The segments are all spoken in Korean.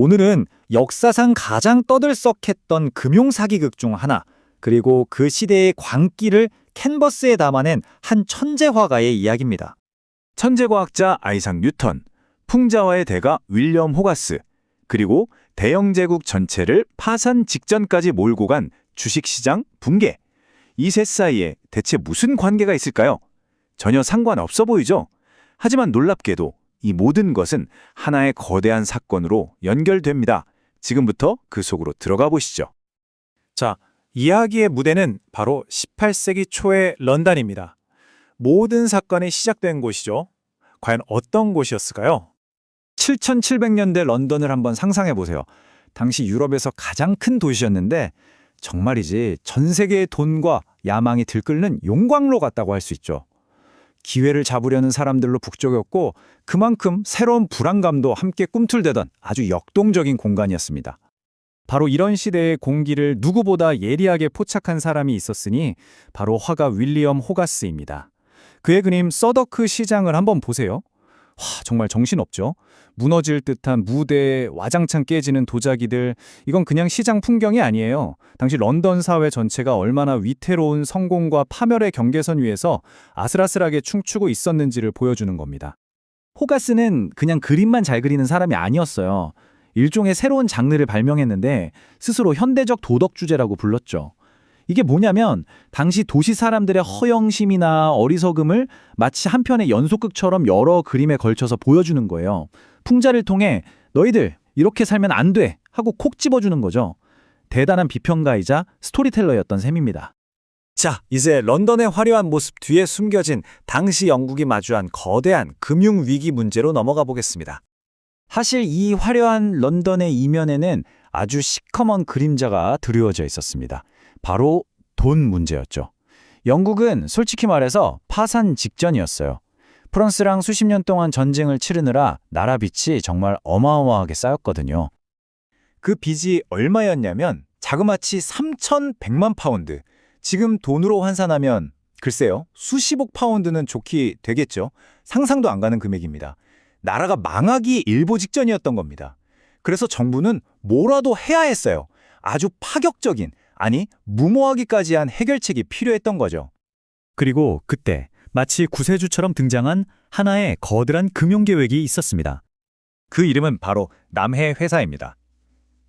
오늘은 역사상 가장 떠들썩했던 금융사기극 중 하나, 그리고 그 시대의 광기를 캔버스에 담아낸 한 천재 화가의 이야기입니다. 천재과학자 아이삭 뉴턴, 풍자와의 대가 윌리엄 호가스, 그리고 대영제국 전체를 파산 직전까지 몰고 간 주식시장 붕괴. 이 셋 사이에 대체 무슨 관계가 있을까요? 전혀 상관없어 보이죠? 하지만 놀랍게도 이 모든 것은 하나의 거대한 사건으로 연결됩니다. 지금부터 그 속으로 들어가 보시죠. 자, 이야기의 무대는 바로 18세기 초의 런던입니다. 모든 사건이 시작된 곳이죠. 과연 어떤 곳이었을까요? 7700년대 런던을 한번 상상해 보세요. 당시 유럽에서 가장 큰 도시였는데 정말이지 전 세계의 돈과 야망이 들끓는 용광로 같다고 할 수 있죠. 기회를 잡으려는 사람들로 북적였고 그만큼 새로운 불안감도 함께 꿈틀대던 아주 역동적인 공간이었습니다. 바로 이런 시대의 공기를 누구보다 예리하게 포착한 사람이 있었으니 바로 화가 윌리엄 호가스입니다. 그의 그림 서더크 시장을 한번 보세요. 와, 정말 정신없죠? 무너질 듯한 무대에 와장창 깨지는 도자기들, 이건 그냥 시장 풍경이 아니에요. 당시 런던 사회 전체가 얼마나 위태로운 성공과 파멸의 경계선 위에서 아슬아슬하게 춤추고 있었는지를 보여주는 겁니다. 호가스는 그냥 그림만 잘 그리는 사람이 아니었어요. 일종의 새로운 장르를 발명했는데 스스로 현대적 도덕 주제라고 불렀죠. 이게 뭐냐면 당시 도시 사람들의 허영심이나 어리석음을 마치 한 편의 연속극처럼 여러 그림에 걸쳐서 보여주는 거예요. 풍자를 통해 너희들 이렇게 살면 안 돼 하고 콕 집어주는 거죠. 대단한 비평가이자 스토리텔러였던 셈입니다. 자, 이제 런던의 화려한 모습 뒤에 숨겨진 당시 영국이 마주한 거대한 금융위기 문제로 넘어가 보겠습니다. 사실 이 화려한 런던의 이면에는 아주 시커먼 그림자가 드리워져 있었습니다. 바로 돈 문제였죠. 영국은 솔직히 말해서 파산 직전이었어요. 프랑스랑 수십 년 동안 전쟁을 치르느라 나라 빚이 정말 어마어마하게 쌓였거든요. 그 빚이 얼마였냐면 자그마치 3,100만 파운드. 지금 돈으로 환산하면 글쎄요, 수십억 파운드는 좋게 되겠죠. 상상도 안 가는 금액입니다. 나라가 망하기 일보 직전이었던 겁니다. 그래서 정부는 뭐라도 해야 했어요. 아주 파격적인, 아니 무모하기까지 한 해결책이 필요했던 거죠. 그리고 그때 마치 구세주처럼 등장한 하나의 거대한 금융계획이 있었습니다. 그 이름은 바로 남해 회사입니다.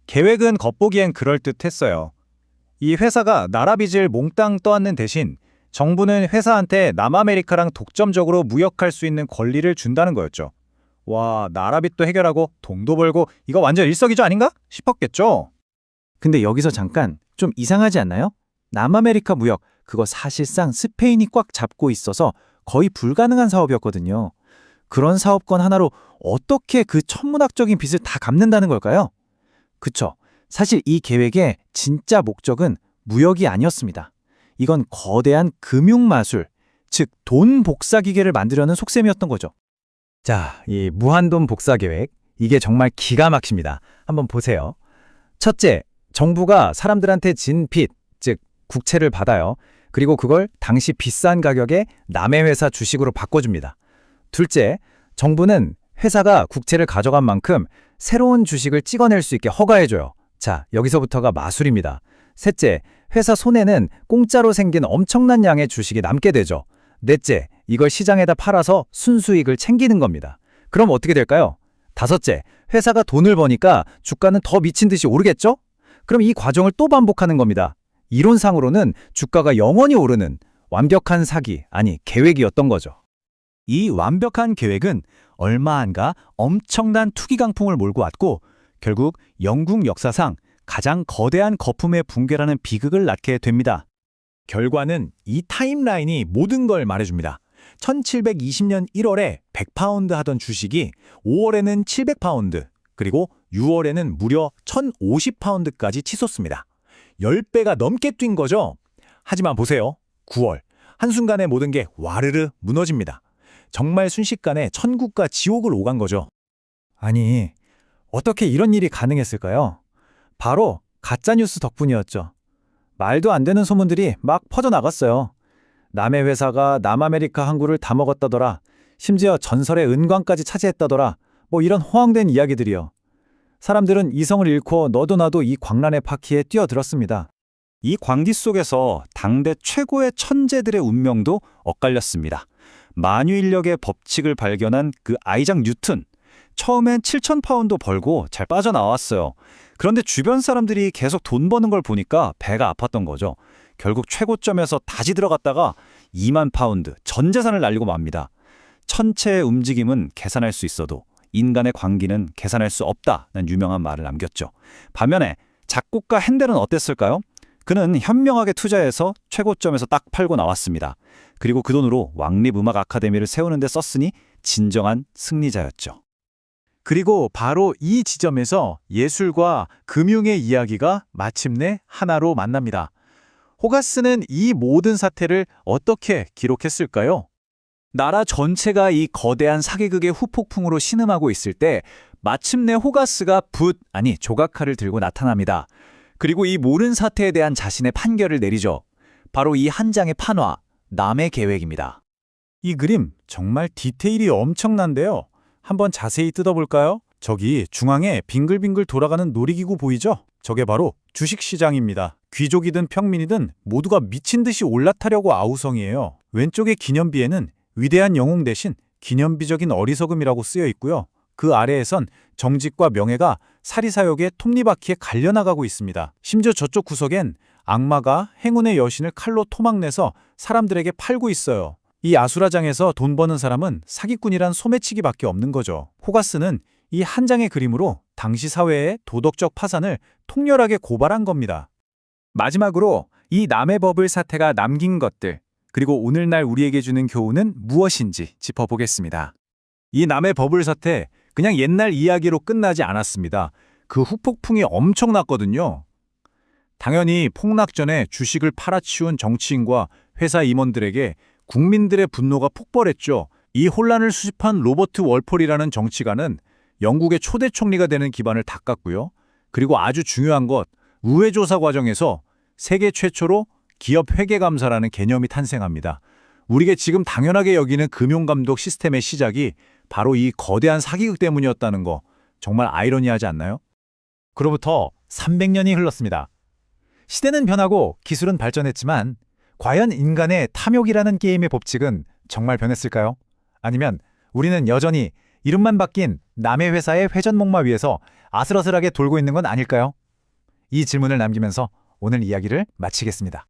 계획은 겉보기엔 그럴듯했어요. 이 회사가 나라 빚을 몽땅 떠안는 대신 정부는 회사한테 남아메리카랑 독점적으로 무역할 수 있는 권리를 준다는 거였죠. 와, 나라 빚도 해결하고 돈도 벌고 이거 완전 일석이조 아닌가? 싶었겠죠. 근데 여기서 잠깐 좀 이상하지 않나요? 남아메리카 무역, 그거 사실상 스페인이 꽉 잡고 있어서 거의 불가능한 사업이었거든요. 그런 사업권 하나로 어떻게 그 천문학적인 빚을 다 갚는다는 걸까요? 그쵸. 사실 이 계획의 진짜 목적은 무역이 아니었습니다. 이건 거대한 금융마술, 즉 돈 복사 기계를 만들려는 속셈이었던 거죠. 자, 이 무한돈 복사 계획, 이게 정말 기가 막힙니다. 한번 보세요. 첫째, 정부가 사람들한테 진 빚, 즉 국채를 받아요. 그리고 그걸 당시 비싼 가격에 남의 회사 주식으로 바꿔줍니다. 둘째, 정부는 회사가 국채를 가져간 만큼 새로운 주식을 찍어낼 수 있게 허가해줘요. 자, 여기서부터가 마술입니다. 셋째, 회사 손에는 공짜로 생긴 엄청난 양의 주식이 남게 되죠. 넷째, 이걸 시장에다 팔아서 순수익을 챙기는 겁니다. 그럼 어떻게 될까요? 다섯째, 회사가 돈을 버니까 주가는 더 미친 듯이 오르겠죠? 그럼 이 과정을 또 반복하는 겁니다. 이론상으로는 주가가 영원히 오르는 완벽한 사기, 아니 계획이었던 거죠. 이 완벽한 계획은 얼마 안 가 엄청난 투기 강풍을 몰고 왔고 결국 영국 역사상 가장 거대한 거품의 붕괴라는 비극을 낳게 됩니다. 결과는 이 타임라인이 모든 걸 말해줍니다. 1720년 1월에 100파운드 하던 주식이 5월에는 700파운드, 그리고 6월에는 무려 1050파운드까지 치솟습니다. 10배가 넘게 뛴 거죠. 하지만 보세요. 9월, 한순간에 모든 게 와르르 무너집니다. 정말 순식간에 천국과 지옥을 오간 거죠. 아니, 어떻게 이런 일이 가능했을까요? 바로 가짜뉴스 덕분이었죠. 말도 안 되는 소문들이 막 퍼져나갔어요. 남의 회사가 남아메리카 항구를 다 먹었다더라. 심지어 전설의 은광까지 차지했다더라. 뭐 이런 호황된 이야기들이요. 사람들은 이성을 잃고 너도 나도 이 광란의 파키에 뛰어들었습니다. 이 광기 속에서 당대 최고의 천재들의 운명도 엇갈렸습니다. 만유인력의 법칙을 발견한 그 아이작 뉴턴. 처음엔 7,000파운드 벌고 잘 빠져나왔어요. 그런데 주변 사람들이 계속 돈 버는 걸 보니까 배가 아팠던 거죠. 결국 최고점에서 다시 들어갔다가 2만 파운드, 전 재산을 날리고 맙니다. 천체의 움직임은 계산할 수 있어도 인간의 광기는 계산할 수 없다는 유명한 말을 남겼죠. 반면에 작곡가 핸델은 어땠을까요? 그는 현명하게 투자해서 최고점에서 딱 팔고 나왔습니다. 그리고 그 돈으로 왕립음악 아카데미를 세우는 데 썼으니 진정한 승리자였죠. 그리고 바로 이 지점에서 예술과 금융의 이야기가 마침내 하나로 만납니다. 호가스는 이 모든 사태를 어떻게 기록했을까요? 나라 전체가 이 거대한 사기극의 후폭풍으로 신음하고 있을 때 마침내 호가스가 조각칼을 들고 나타납니다. 그리고 이 모든 사태에 대한 자신의 판결을 내리죠. 바로 이 한 장의 판화, 남의 계획입니다. 이 그림 정말 디테일이 엄청난데요. 한번 자세히 뜯어볼까요? 저기 중앙에 빙글빙글 돌아가는 놀이기구 보이죠? 저게 바로 주식시장입니다. 귀족이든 평민이든 모두가 미친 듯이 올라타려고 아우성이에요. 왼쪽의 기념비에는 위대한 영웅 대신 기념비적인 어리석음이라고 쓰여 있고요. 그 아래에선 정직과 명예가 사리사욕의 톱니바퀴에 갈려나가고 있습니다. 심지어 저쪽 구석엔 악마가 행운의 여신을 칼로 토막내서 사람들에게 팔고 있어요. 이 아수라장에서 돈 버는 사람은 사기꾼이란 소매치기밖에 없는 거죠. 호가스는 이 한 장의 그림으로 당시 사회의 도덕적 파산을 통렬하게 고발한 겁니다. 마지막으로 이 남의 버블 사태가 남긴 것들, 그리고 오늘날 우리에게 주는 교훈은 무엇인지 짚어보겠습니다. 이 남의 버블 사태, 그냥 옛날 이야기로 끝나지 않았습니다. 그 후폭풍이 엄청났거든요. 당연히 폭락 전에 주식을 팔아치운 정치인과 회사 임원들에게 국민들의 분노가 폭발했죠. 이 혼란을 수습한 로버트 월폴이라는 정치가는 영국의 초대 총리가 되는 기반을 닦았고요. 그리고 아주 중요한 것, 의회조사 과정에서 세계 최초로 기업 회계감사라는 개념이 탄생합니다. 우리가 지금 당연하게 여기는 금융감독 시스템의 시작이 바로 이 거대한 사기극 때문이었다는 거 정말 아이러니하지 않나요? 그로부터 300년이 흘렀습니다. 시대는 변하고 기술은 발전했지만 과연 인간의 탐욕이라는 게임의 법칙은 정말 변했을까요? 아니면 우리는 여전히 이름만 바뀐 남의 회사의 회전목마 위에서 아슬아슬하게 돌고 있는 건 아닐까요? 이 질문을 남기면서 오늘 이야기를 마치겠습니다.